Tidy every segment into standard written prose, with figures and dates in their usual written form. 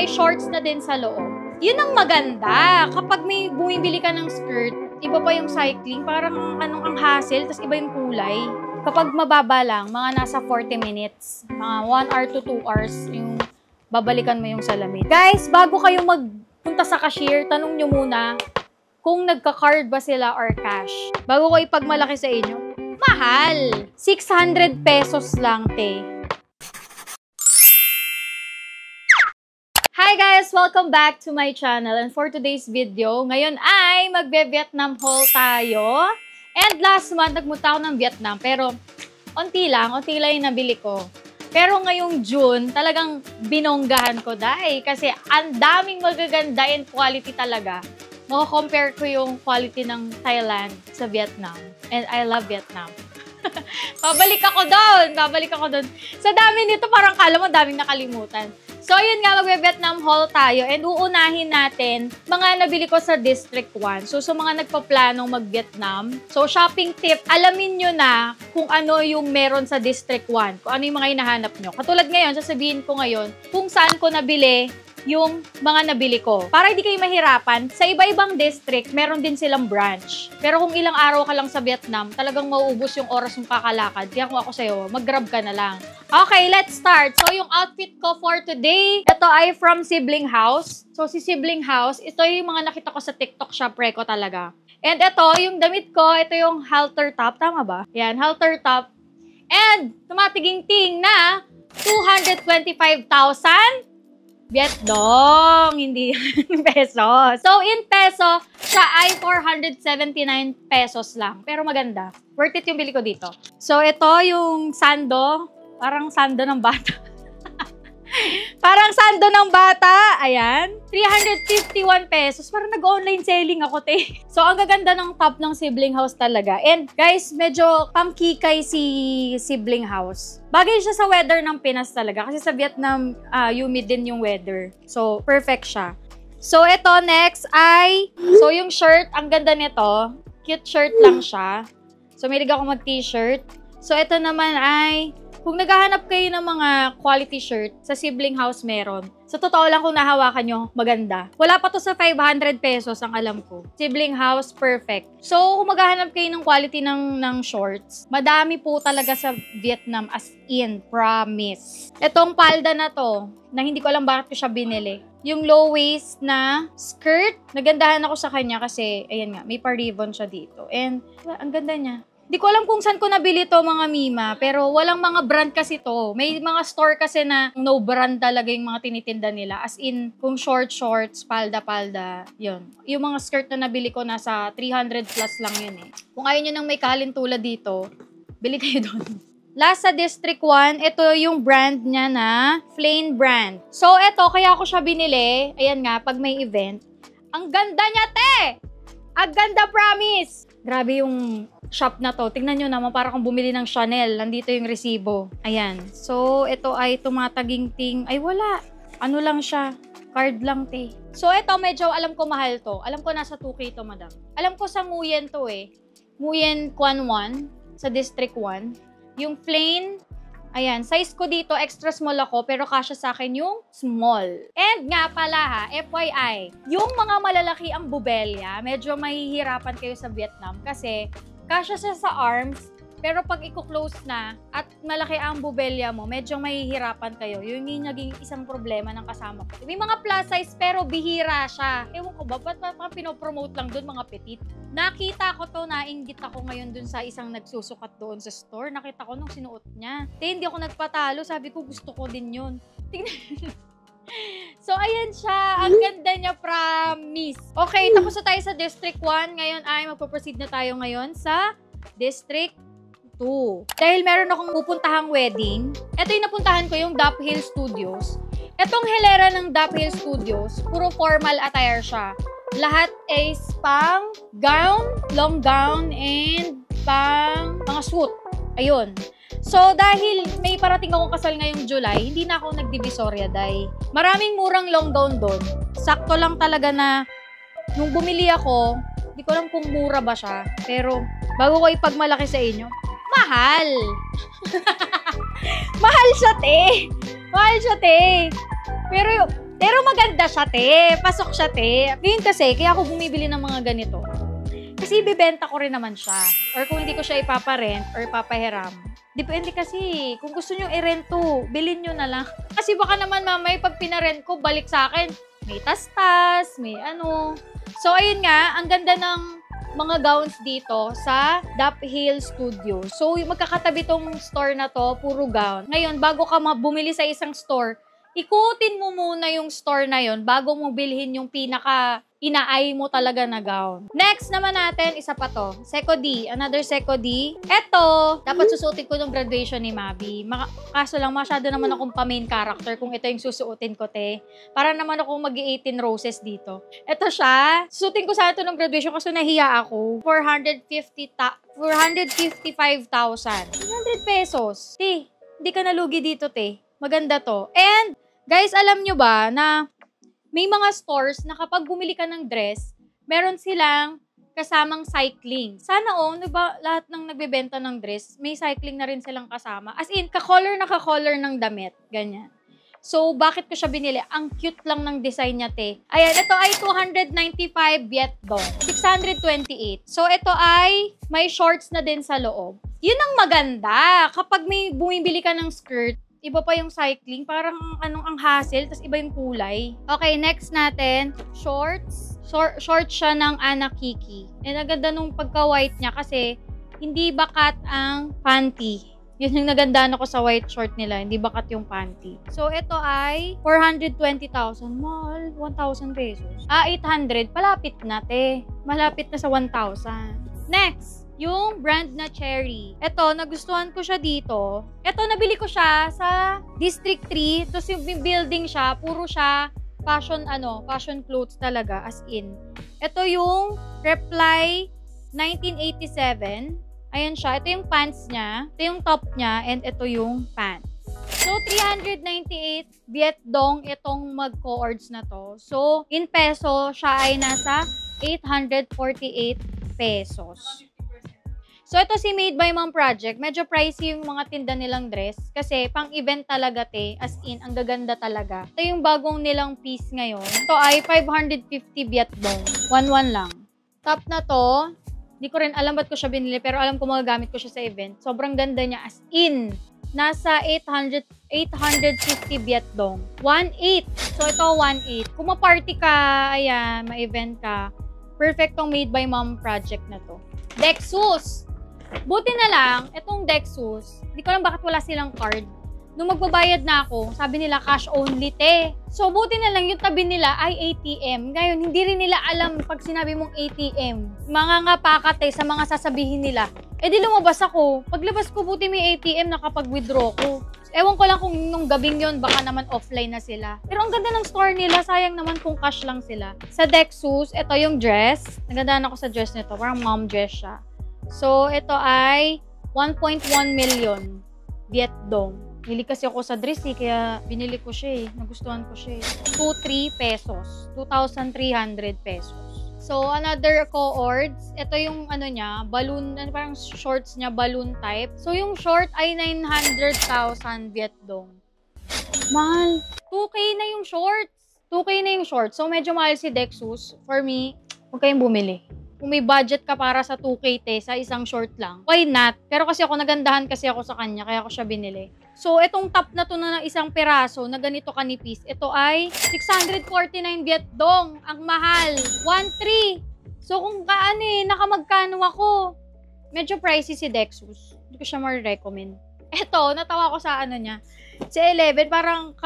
may shorts na din sa loob. Yun ang maganda. Kapag may bumibili ka ng skirt, iba pa yung cycling, parang ang hassle, tas iba yung kulay. Kapag mababa lang, mga nasa 40 minutes, mga 1 hour to 2 hours, yung babalikan mo yung salamin. Guys, bago kayo magpunta sa cashier, tanong nyo muna kung nagka-card ba sila or cash. Bago ko ipagmalaki sa inyo, mahal! 600 pesos lang, te. Hi guys! Welcome back to my channel. And for today's video, ngayon ay magbe-Vietnam haul tayo. And last month, nagmunta ako ng Vietnam. Pero, onti lang yung nabili ko. Pero ngayong June, talagang binonggahan ko dahil kasi ang daming magaganda and quality talaga. Mako-compare ko yung quality ng Thailand sa Vietnam. And I love Vietnam. Babalik ako doon. Sa dami nito, parang kala mo daming nakalimutan. So, yun nga, magbe-Vietnam haul tayo and uunahin natin mga nabili ko sa District 1. So, sa mga nagpaplanong mag-Vietnam, so, shopping tip, alamin nyo na kung ano yung meron sa District 1, kung ano yung mga hinahanap nyo. Katulad ngayon, sasabihin ko ngayon kung saan ko nabili yung mga nabili ko. Para hindi kayo mahirapan, sa iba-ibang district, meron din silang branch. Pero kung ilang araw ka lang sa Vietnam, talagang mauubos yung oras mong kakalakad. Kaya kung ako sa'yo, mag-grab ka na lang. Okay, let's start. So, yung outfit ko for today, ito ay from Sibling House. So, si Sibling House, ito yung mga nakita ko sa TikTok shop ko talaga. And ito, yung damit ko, ito yung halter top. Tama ba? Yan, halter top. And, tumatiging-ting na 225,000 Vietdong, hindi peso. So, in peso, siya ay 479 pesos lang. Pero maganda. Worth it yung bili ko dito. So, ito yung sando. Parang sando ng bata. Parang sando ng bata. Ayan. 351 pesos. Parang nag-online selling ako, te. So, ang gaganda ng top ng Sibling House talaga. And, guys, medyo pamkikay si Sibling House. Bagay siya sa weather ng Pinas talaga. Kasi sa Vietnam, humid din yung weather. So, perfect siya. So, ito next ay... So, yung shirt, ang ganda nito. Cute shirt lang siya. So, mahilig ako mag-t-shirt. So, ito naman ay... Kung naghahanap kayo ng mga quality shirt, sa Sibling House meron. Sa totoo lang kung nahawakan nyo, maganda. Wala pa to sa 500 pesos ang alam ko. Sibling House, perfect. So, kung maghahanap kayo ng quality ng shorts, madami po talaga sa Vietnam as in, promise. Itong palda na to, na hindi ko alam bakit ko siya binili. Yung low waist na skirt, nagandahan ako sa kanya kasi, ayan nga, may pa-ribbon siya dito. And, ang ganda niya. Di ko alam kung saan ko nabili to mga Mima, pero walang mga brand kasi to. May mga store kasi na no brand talaga yung mga tinitinda nila. As in, kung shorts, palda, yun. Yung mga skirt na nabili ko nasa 300 plus lang yun eh. Kung ayaw nyo nang may kalintulad dito, bili kayo doon. Last sa District 1, ito yung brand niya na Flame brand. So, ito, kaya ako siya binili. Ayan nga, pag may event. Ang ganda niya, te! Ang ganda, promise! Grabe yung shop na to. Tingnan nyo naman, para kung bumili ng Chanel. Nandito yung resibo. Ayan. So, ito ay tumataging-ting. Ay, wala. Ano lang siya? Card lang, te. So, ito, medyo alam ko mahal to. Alam ko nasa 2K to, madam. Alam ko sa Nguyen to eh. Nguyen Quan 1 sa District 1. Yung plain, ayan, size ko dito, extra small ako, pero kasya sa akin yung small. And nga pala ha, FYI, yung mga malalaki ang bubelya, medyo mahihirapan kayo sa Vietnam kasi kasya siya sa arms, pero pag i-close na at malaki ang bubelya mo, medyo mahihirapan kayo. Yun yung naging isang problema ng kasama ko. May mga plus size pero bihira siya. Ewan ko ba, ba't pinopromote lang doon mga petite? Nakita ko to, nainggit ako ngayon dun sa isang nagsusukat doon sa store. Nakita ko nung sinuot niya. Hindi ako nagpatalo, sabi ko gusto ko din yun. Tingnan. So, ayan siya. Ang ganda niya, promise. Okay, tapos na tayo sa District 1. Ngayon ay magpo-proceed na tayo ngayon sa District 2. Dahil meron akong pupuntahang wedding, ito yung napuntahan ko, yung Dap Hill Studios. Itong hilera ng Dap Hill Studios, puro formal attire siya. Lahat is pang gown, long gown, and pang mga suit. Ayun. So, dahil may parating akong kasal ngayong July, hindi na ako nagdivisoria dahil maraming murang long gown doon. Sakto lang talaga na nung bumili ako, hindi ko alam kung mura ba siya. Pero, bago ko ipagmalaki sa inyo, mahal! Mahal siya, te! Mahal siya, te! Pero Pero maganda siya, te. Pasok siya, te. Ngayon kasi, kaya ako bumibili ng mga ganito. Kasi ibibenta ko rin naman siya. Or kung hindi ko siya ipaparent or ipapahiram. Depende kasi. Kung gusto nyo i-rent to, bilhin nyo na lang. Kasi baka naman mamay, pag pinarent ko, balik sa akin. May tas-tas, may ano. So, ayun nga, ang ganda ng mga gowns dito sa Dap Hill Studio. So, magkakatabi tong store na to, puro gown. Ngayon, bago ka bumili sa isang store, ikutin mo muna yung store na yon bago mo bilhin yung pinaka inaay mo talaga na gown. Next naman natin, isa pa to. Seco D. Another Seco D. Eto, dapat susuotin ko ng graduation ni Mabi. Kaso lang, masyado naman akong pa-main character kung ito yung susuotin ko, te. Para naman akong mag-18 roses dito. Eto siya. Susuotin ko sana ito ng graduation kasi nahiya ako. 455,000. 100 pesos. Te, hindi ka nalugi dito, te. Maganda to. And, guys, alam nyo ba na may mga stores na kapag bumili ka ng dress, meron silang kasamang cycling. Sana lahat ng nagbebenta ng dress, may cycling na rin silang kasama. As in, ka-color ng damit. Ganyan. So, bakit ko siya binili? Ang cute lang ng design niya, te. Ayan, ito ay 295 Viet Dong. 628. So, ito ay may shorts na din sa loob. Yun ang maganda. Kapag may bumibili ka ng skirt, iba pa yung cycling, parang ang hassle, tas iba yung kulay. Okay, next natin, shorts. Short siya ng Anna Kiki. And ang ganda nung pagka-white niya kasi hindi bakat ang panty. Yun yung nagandaan ako sa white short nila, hindi bakat yung panty. So, ito ay 420,000. Mahal, 1,000 pesos. 800, palapit na, te. Malapit na sa 1,000. Next, yung brand na Cherry. Ito, nagustuhan ko siya dito. Ito, nabili ko siya sa District 3. Tapos yung building siya, puro siya fashion clothes talaga, as in. Ito yung Reply 1987. Ayan siya. Ito yung pants niya. Ito yung top niya. And ito yung pants. So, 398 Viet Dong itong mag-co-ords na to. So, in peso, siya ay nasa 848 pesos. So, ito si Made by Mom Project. Medyo pricey yung mga tinda nilang dress. Kasi, pang-event talaga, te. As in, ang gaganda talaga. Ito yung bagong nilang piece ngayon. Ito ay 550 Viet Dong. 1-1 lang. Top na to. Hindi ko rin alam ba't ko siya binili. Pero alam ko magagamit ko siya sa event. Sobrang ganda niya. As in, nasa 850 Viet Dong. 1.8. So, ito 1.8. Kung ma-party ka, ayan, ma-event ka, perfect tong Made by Mom Project na to. Dexus. Buti na lang, itong Dexus, hindi ko alam bakit wala silang card. Nung magbabayad na ako, sabi nila cash only, te. So, buti na lang yung tabi nila ay ATM. Ngayon, hindi rin nila alam pag sinabi mong ATM. Mga nga pakate sa mga sasabihin nila. Eh di lumabas ako. Paglabas ko, buti may ATM nakapag-withdraw ko. Ewan ko lang kung nung gabing yon baka naman offline na sila. Pero ang ganda ng store nila, sayang naman kung cash lang sila. Sa Dexus, ito yung dress. Nagandaan ako sa dress nito, parang mom dress siya. So, ito ay 1.1 million Viet Dong. Bili kasi ako sa dress eh, kaya binili ko siya eh. Nagustuhan ko siya eh. 2,300 pesos. 2,300 pesos. So, another co-ords. Ito yung ano niya, balloon, parang shorts niya, balloon type. So, yung short ay 900,000 Viet Dong. Mahal. 2K na yung shorts. 2K na yung shorts. So, medyo mahal si Dexus. For me, huwag kayong bumili. Kung may budget ka para sa 2K te, sa isang short lang, why not? Pero kasi ako, nagandahan kasi ako sa kanya, kaya ako siya binili. So, itong top na to na isang piraso na ganito kanipis, ito ay 649 Viet Dong. Ang mahal. 1.3. So, kung nakamagkano ako, medyo pricey si Dexus. Hindi ko siya ma-recommend. Ito, natawa ko sa ano niya. Si 11, parang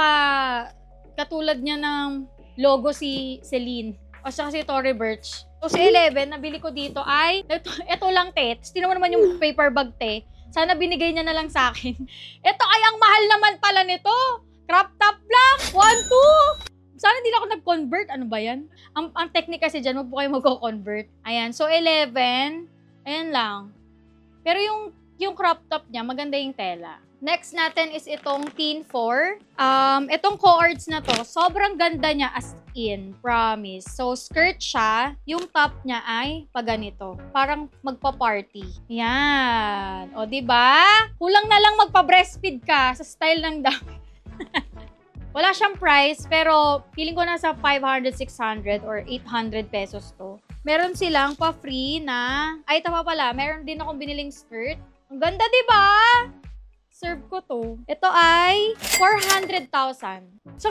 katulad niya ng logo si Celine. O siya si Tory Burch. So, si 11, nabili ko dito ay, ito lang, te. Tingnan mo naman yung paper bag, te. Sana binigay niya na lang sa akin. Ito ay ang mahal naman pala nito. Crop top lang. 1.2. Sana hindi na ako nag-convert. Ano ba yan? Ang technique kasi dyan, wag po kayo mag-convert. Ayan. So, 11. Ayan lang. Pero yung crop top niya, maganda yung tela. Next natin is itong Teen 4. Itong co-ords na to, sobrang ganda niya as in. Promise. So, skirt siya. Yung top niya ay paganito. Parang magpa-party. Yan. O, diba? Kulang na lang magpa-breastfeed ka sa style ng damit. Wala siyang price, pero feeling ko nasa 500, 600 or 800 pesos to. Meron silang pa-free na, ay tama pala, meron din akong biniling skirt. Ang ganda, diba? Serve ko to. Ito ay 400,000. 1,000?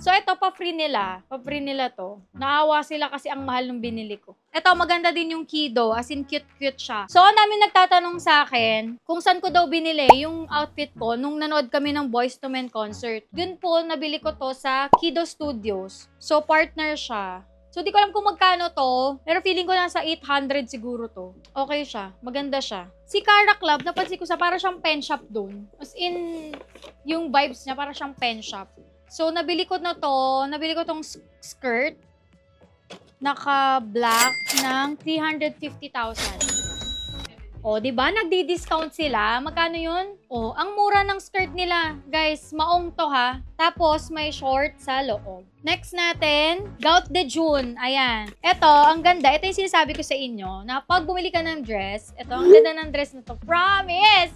So, ito, pa-free nila. Pa-free nila to. Naawa sila kasi ang mahal ng binili ko. Ito, maganda din yung Kido. As in, cute-cute siya. So, ang namin nagtatanong sa akin kung saan ko daw binili yung outfit ko nung nanood kami ng Boyz II Men concert. Yun po, nabili ko to sa Kido Studios. So, partner siya. So, di ko alam kung magkano to. Pero feeling ko nasa 800 siguro to. Okay siya. Maganda siya. Si Cara Club, napansin ko sa para siyang pen shop dun. As in, yung vibes niya, para siyang pen shop. So, nabili ko na to. Nabili ko tong skirt. Naka-black ng 350,000. O, diba? Nagdi-discount sila. Magkano yun? O, ang mura ng skirt nila. Guys, maong to ha. Tapos, may short sa loob. Next natin, Gout de June. Ayan. Ito, ang ganda. Ito yung sinasabi ko sa inyo, na pag bumili ka ng dress, ito, ang ganda ng dress na to. Promise!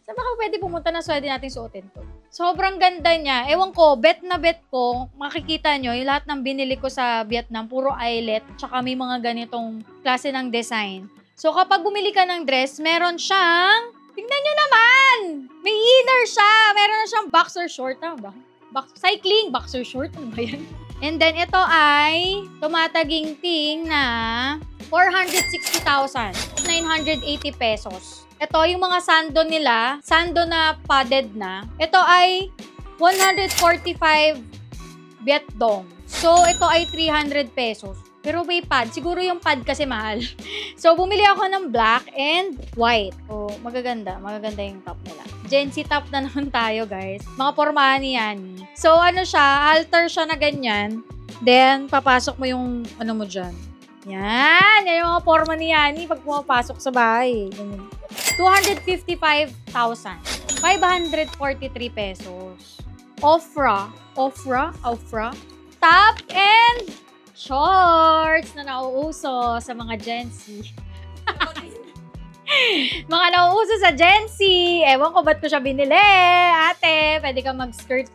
Saan ba ka pwede pumunta na pwede natin suotin to? Sobrang ganda niya. Ewan ko, bet na bet ko, makikita nyo, yung lahat ng binili ko sa Vietnam, puro eyelet, tsaka may mga ganitong klase ng design. So, kapag bumili ka ng dress, meron siyang, tingnan nyo naman! May inner siya! Meron na siyang boxer short. Tama ba? Cycling boxer short. Ano ba yan? And then, ito ay tumataginting na 460,000. 980 pesos. Ito, yung mga sando nila, sando na padded na. Ito ay 145 Viet Dong. So, ito ay 300 pesos. Pero may pad. Siguro yung pad kasi mahal. So, bumili ako ng black and white. Oh, magaganda. Magaganda yung top nila. Gen Z top na naman tayo, guys. Mga pormahan yan. So, ano siya? Halter siya na ganyan. Then, papasok mo yung, ano mo dyan. Yan. Yan yung mga porma ni Yani pag pumapasok sa bahay. 255,000. 543 pesos. Ofra. Top and shorts na nauuso sa mga Gen Z. Mga nauuso sa Gen Z. Ewan ko ba't ko siya binili. Ate, pwede ka mag-skirt,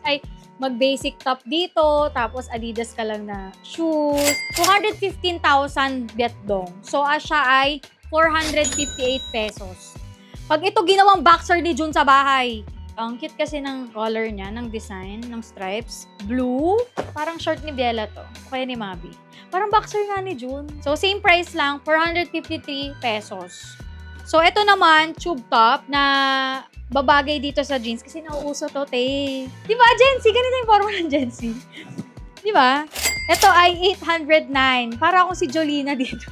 mag-basic top dito. Tapos Adidas ka lang na shoes. 215,000 Viet Dong. So, siya ay 458 pesos. Pag ito ginawang boxer ni Jun sa bahay, ang cute kasi ng color niya, ng design, ng stripes. Blue. Parang short ni Bella to. Kaya ni Mabi. Parang boxer nga ni June. So, same price lang, 453 pesos. So, ito naman, tube top na babagay dito sa jeans kasi nauuso to, te. Diba, Gen Z? Ganito yung forma ng Gen Z. Diba? Ito ay 809. Para akong si Jolina dito.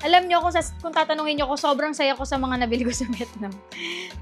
Alam nyo, kung tatanungin nyo ko, sobrang saya ko sa mga nabili ko sa Vietnam.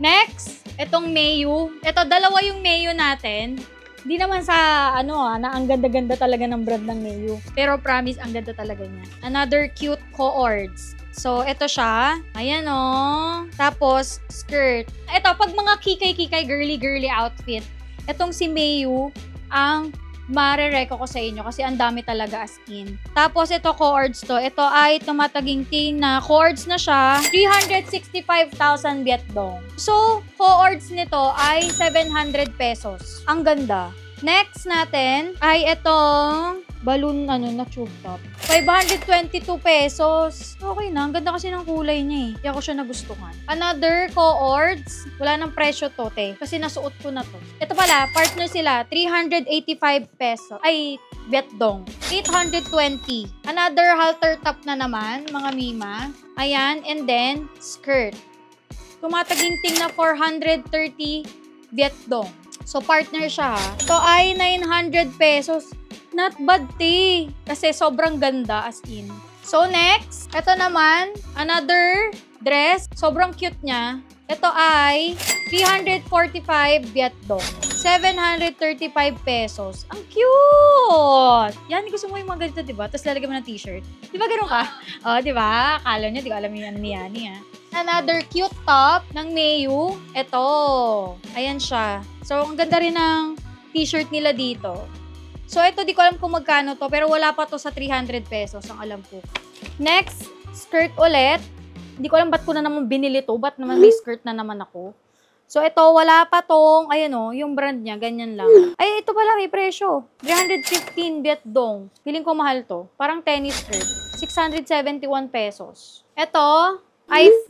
Next, itong Mayu. Ito, dalawa yung Mayu natin. Hindi naman sa, na ang ganda-ganda talaga ng brand ng Mayu. Pero promise, ang ganda talaga niya. Another cute co-ords. So, ito siya. Ayan, oh. Tapos, skirt. Ito, pag mga kikay-kikay, girly-girly outfit, itong si Mayu, ang marereko ko sa inyo kasi ang dami talaga as in. Tapos ito co-ords to. Ito ay tumataginting na co-ords na siya. 365,000 Viet Dong. So, co-ords nito ay 700 pesos. Ang ganda. Next natin ay itong balloon na tube top. 522 pesos. Okay na. Ang ganda kasi ng kulay niya eh. Kaya ko siya nagustuhan. Another co-ords. Wala ng presyo to, te. Kasi nasuot ko na to. Ito pala, partner sila. 385 pesos. Ay, Viet Dong. 820. Another halter top na naman, mga mima. Ayan. And then, skirt. Tumataginting na 430 Viet Dong. So, partner siya ha. So, ay 900 pesos. Not bad, te. Kasi sobrang ganda as in. So, next. Ito naman, another dress. Sobrang cute niya. Ito ay 345 Viet Dong. 735 pesos. Ang cute! Yan, gusto mo yung mga ganito, diba? Tapos lalagyan mo ng t-shirt. Diba ganun ka? Oh, diba? Akala nyo, di ko alam yung ano ni Yani, ha? Another cute top ng Mayu. Ito. Ayan siya. So, ang ganda rin ng t-shirt nila dito. So, ito, di ko alam kung magkano to, pero wala pa to sa 300 pesos, ang alam ko. Next, skirt ulit. Hindi ko alam ba't ko na naman binili to, ba't naman may skirt na naman ako. So, ito, wala pa tong, ayan o, yung brand niya, ganyan lang. Ay, ito pala, may presyo. 315 Vietdong. Feeling ko mahal to. Parang tennis skirt. 671 pesos. Ito,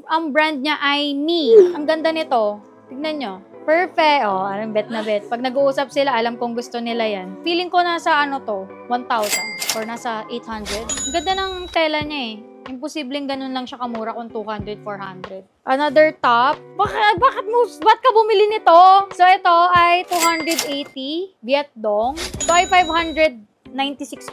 ang brand niya ay Me. Ang ganda nito. Tignan nyo. Perfect. Oh, anong bet na bet. Pag nag-uusap sila, alam kong gusto nila yan. Feeling ko nasa ano to, 1,000 or nasa 800. Ang ganda ng tela niya eh. Imposibleng ganun lang siya kamura kung 200, 400. Another top. Ba't ka bumili nito? So, ito ay 280 Vietdong. Ito ay 596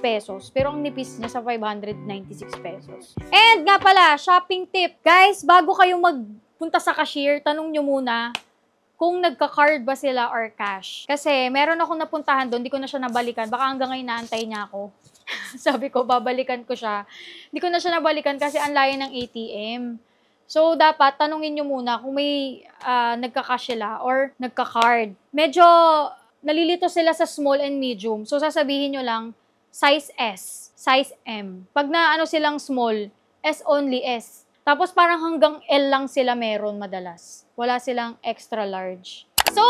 pesos. Pero ang nipis niya sa 596 pesos. And nga pala, shopping tip. Guys, bago kayo magpunta sa cashier, tanong nyo muna kung nagka-card ba sila or cash. Kasi meron akong napuntahan doon, di ko na siya nabalikan. Baka hanggang ngayon naantay niya ako. Sabi ko, babalikan ko siya. Hindi ko na siya nabalikan kasi ang layo ng ATM. So, dapat tanungin nyo muna kung may nagka-cash sila or nagka-card. Medyo nalilito sila sa small and medium. So, sasabihin nyo lang, size S, size M. Pag na silang small, S only S. Tapos parang hanggang L lang sila meron madalas. Wala silang extra large. So,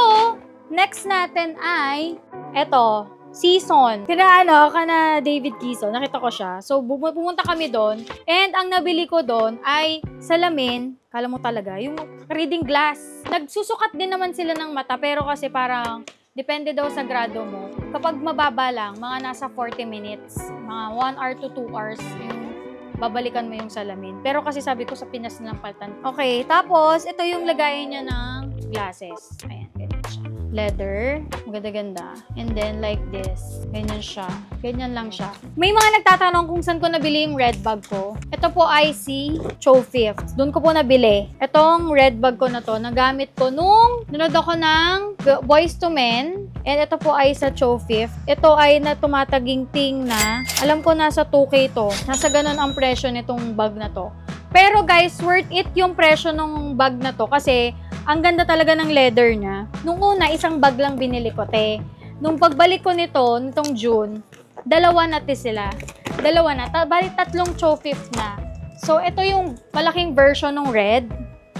next natin ay, eto, Season. Kana David Quezon. Nakita ko siya. So, pumunta kami doon. And ang nabili ko doon ay salamin. Kala mo talaga, yung reading glass. Nagsusukat din naman sila ng mata. Pero kasi parang, depende daw sa grado mo. Kapag mababa lang, mga nasa 40 minutes. Mga 1 hour to 2 hours yung babalikan mo yung salamin. Pero kasi sabi ko sa Pinas nilang paltan. Okay, tapos ito yung lagayan niya ng glasses. Ayan, ganyan siya. Leather, maganda-ganda. And then like this, ganyan siya. Ganyan lang siya. May mga nagtatanong kung saan ko nabili yung red bag ko. Ito po ay si Cho Fifth. Doon ko po nabili. Itong red bag ko na to, nagamit ko nung nanood ako ng Boys to Men. And ito po ay sa Cho Fifth. Ito ay na tumataginting na, alam ko nasa 2K to. Nasa ganun ang presyo nitong bag na to. Pero guys, worth it yung presyo ng bag na to kasi ang ganda talaga ng leather niya. Nung una, isang bag lang binili ko, te. Nung pagbalik ko nitong June, dalawa na sila. Dalawa na. Bali, 3 Cho Fifth na. So, ito yung malaking version ng red.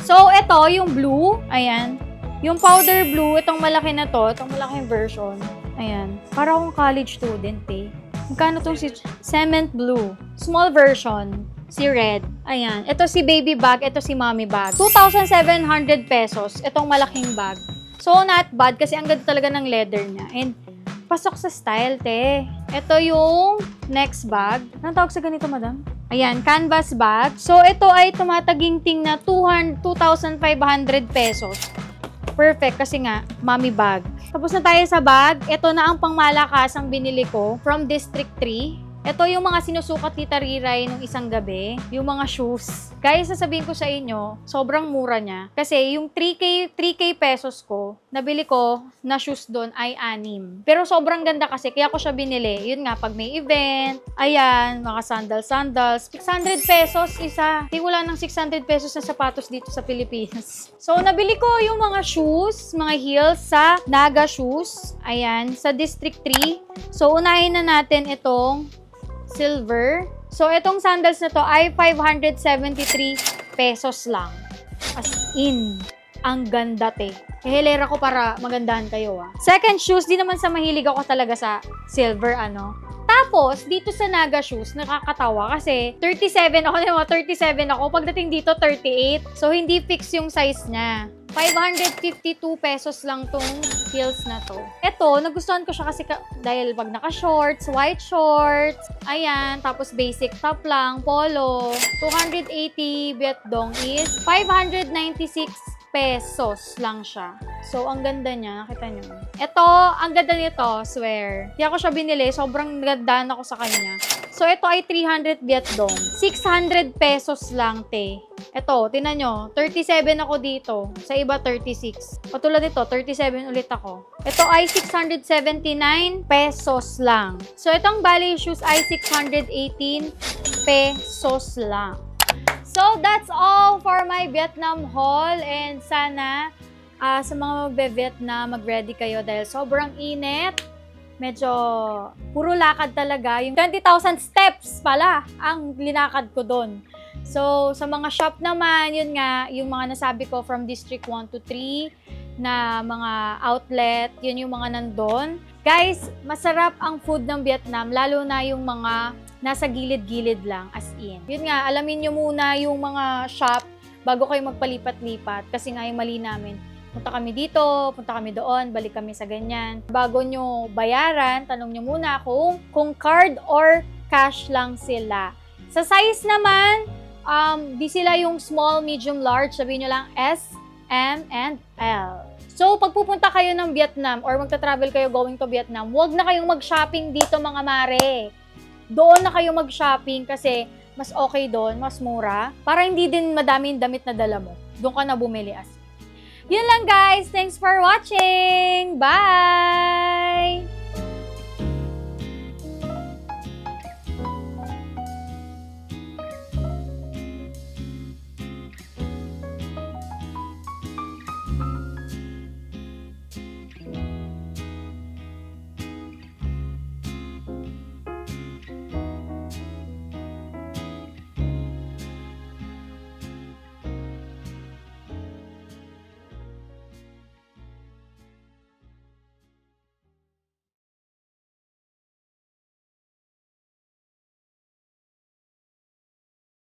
So, ito yung blue. Ayan. Yung powder blue, itong malaki na to, itong malaking version. Ayan. Para akong college student, eh. Magkano itong si cement blue? Small version. Si red. Ayan. Ito si baby bag. Ito si mommy bag. 2,700 pesos. Itong malaking bag. So, not bad kasi ang ganda talaga ng leather niya. And, pasok sa style, te. Ito yung next bag. Anong tawag sa ganito, madam? Ayan, canvas bag. So, ito ay tumataginting na 2,500 pesos. Perfect kasi nga, mommy bag. Tapos na tayo sa bag. Ito na ang pangmalakas ang binili ko from District 3. Ito yung mga sinusukat ni Tariray nung isang gabi. Yung mga shoes. Guys, sasabihin ko sa inyo, sobrang mura niya. Kasi yung 3K pesos ko, nabili ko na shoes doon ay 6. Pero sobrang ganda kasi, kaya ko siya binili. Yun nga, pag may event, ayan, mga sandals. 600 pesos isa. Di wala ng 600 pesos na sapatos dito sa Pilipinas. So, nabili ko yung mga shoes, mga heels sa Naga Shoes. Ayan, sa District 3. So, unahin na natin itong silver. So, itong sandals na to ay 573 pesos lang. As in, ang ganda, te. Hilera ko para magandahan kayo, ah. Second shoes, di naman sa mahilig ako talaga sa silver, Tapos, dito sa Naga Shoes, nakakatawa kasi 37 ako. Pagdating dito, 38. So, hindi fix yung size niya. 552 pesos lang tong heels na to. Ito, nagustuhan ko siya kasi dahil pag naka-shorts, white shorts, ayan, tapos basic top lang, polo, 280 Vietdong is 596 pesos lang siya. So, ang ganda niya. Nakita niyo. Ito, ang ganda nito, swear. Kaya ko siya binili. Sobrang gandaan ako sa kanya. So, ito ay 300 Vietdong. 600 pesos lang, te. Ito, tinan nyo. 37 ako dito. Sa iba, 36. Patulad nito, 37 ulit ako. Ito ay 679 pesos lang. So, itong ballet shoes ay 618 pesos lang. So, that's all for my Vietnam haul. And sana sa mga magbe-Vietnam, mag-ready kayo dahil sobrang init. Medyo puro lakad talaga. Yung 20,000 steps pala ang linakad ko doon. So, sa mga shop naman, yun nga, yung mga nasabi ko from District 1 to 3. na mga outlet, yun yung mga nandun. Guys, masarap ang food ng Vietnam, lalo na yung mga nasa gilid-gilid lang, as in. Yun nga, alamin nyo muna yung mga shop bago kayo magpalipat-lipat. Kasi nga yung mali namin, punta kami dito, punta kami doon, balik kami sa ganyan. Bago nyo bayaran, tanong nyo muna kung card or cash lang sila. Sa size naman, di sila yung small, medium, large. Sabihin nyo lang S, M, and L. So, pag pupunta kayo ng Vietnam or magta-travel kayo going to Vietnam, huwag na kayong mag-shopping dito mga mare. Doon na kayo mag-shopping kasi mas okay doon, mas mura. Para hindi din madaming damit na dala mo. Doon ka na bumili as. Yun lang guys. Thanks for watching. Bye!